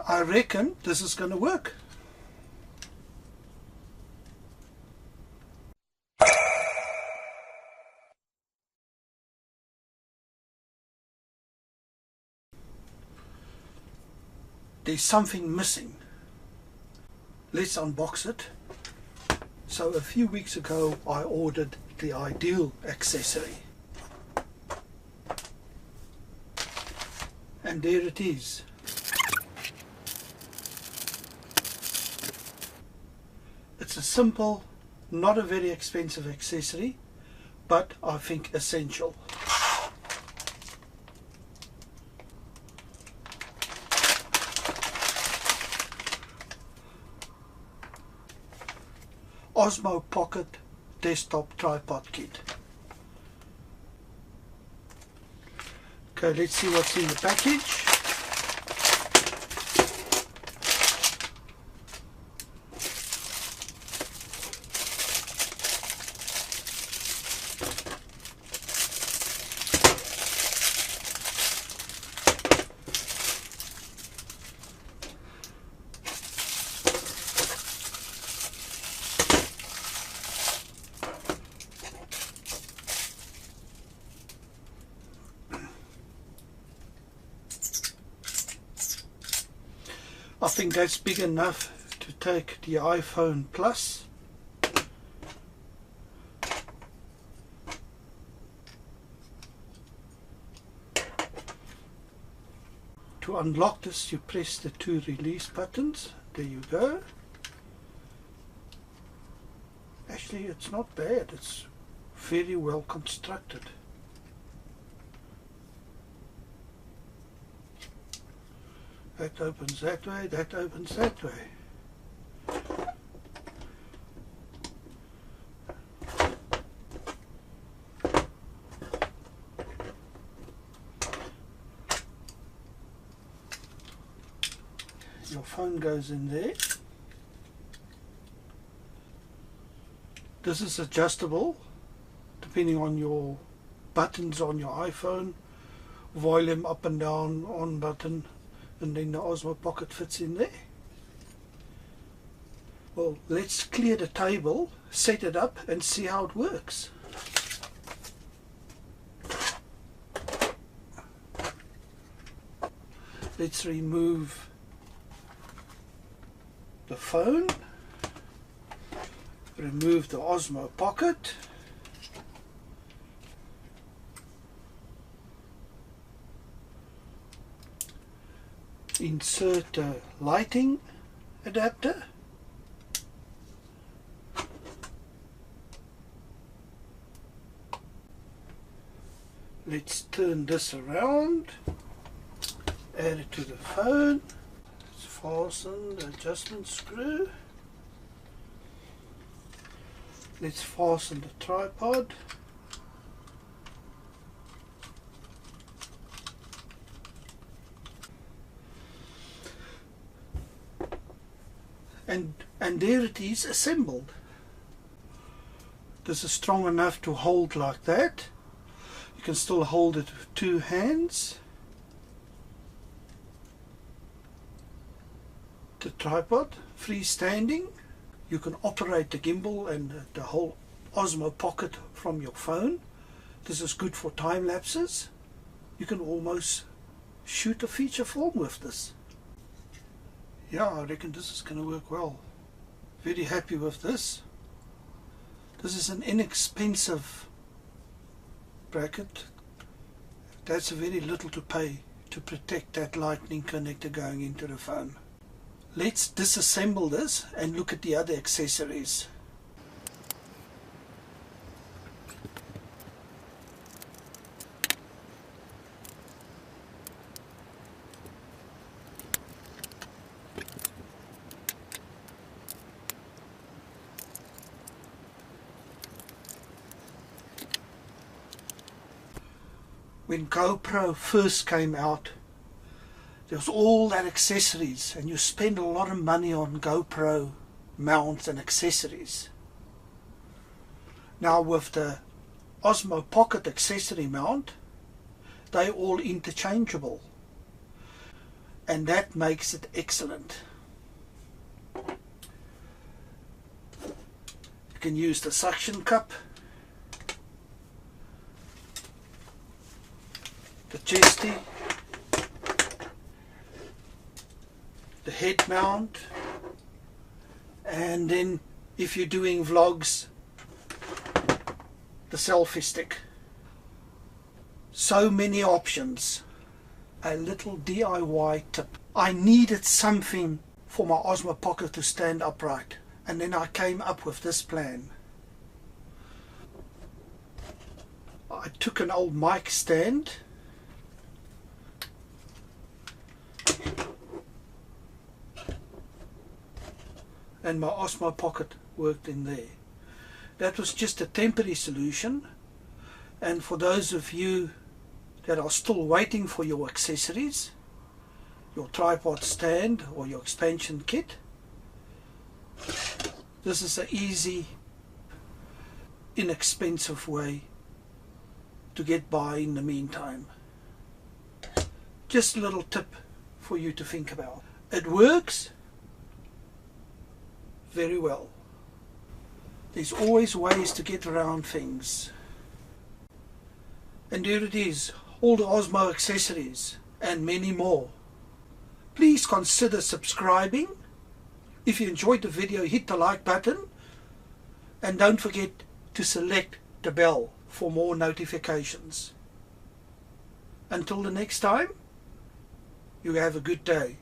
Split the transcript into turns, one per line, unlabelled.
I reckon this is going to work. There's something missing. Let's unbox it. So a few weeks ago I ordered the ideal accessory. And there it is. It's a simple, not a very expensive accessory, but I think essential. Osmo Pocket Desktop Tripod Kit. Okay, let's see what's in the package. I think that's big enough to take the iPhone Plus. To unlock this, you press the two release buttons. There you go. Actually, it's not bad. It's very well constructed. That opens that way, that opens that way. Your phone goes in there. This is adjustable depending on your buttons on your iPhone. Volume up and down, on button. And then the Osmo Pocket fits in there. Well, let's clear the table, set it up and see how it works. Let's remove the phone, remove the Osmo Pocket. Insert a lighting adapter. Let's turn this around, add it to the phone. Let's fasten the adjustment screw. Let's fasten the tripod. And there it is, assembled. This is strong enough to hold like that. You can still hold it with two hands. The tripod, freestanding. You can operate the gimbal and the whole Osmo Pocket from your phone. This is good for time lapses. You can almost shoot a feature film with this. Yeah, I reckon this is going to work well. Very happy with this. This is an inexpensive bracket. That's very little to pay to protect that lightning connector going into the phone. Let's disassemble this and look at the other accessories. When GoPro first came out, there was all that accessories, and you spend a lot of money on GoPro mounts and accessories. Now with the Osmo Pocket Accessory Mount, they're all interchangeable. and that makes it excellent. You can use the suction cup, the chesty, the head mount, and then if you're doing vlogs, the selfie stick. So many options. A little DIY tip. I needed something for my Osmo Pocket to stand upright, and then I came up with this plan. I took an old mic stand, and my Osmo Pocket worked in there. That was just a temporary solution, and for those of you that are still waiting for your accessories, your tripod stand or your expansion kit, this is an easy, inexpensive way to get by in the meantime. Just a little tip for you to think about. It works very well. There's always ways to get around things. And there it is, all the Osmo accessories and many more. Please consider subscribing. If you enjoyed the video, hit the like button, and don't forget to select the bell for more notifications. Until the next time, you have a good day.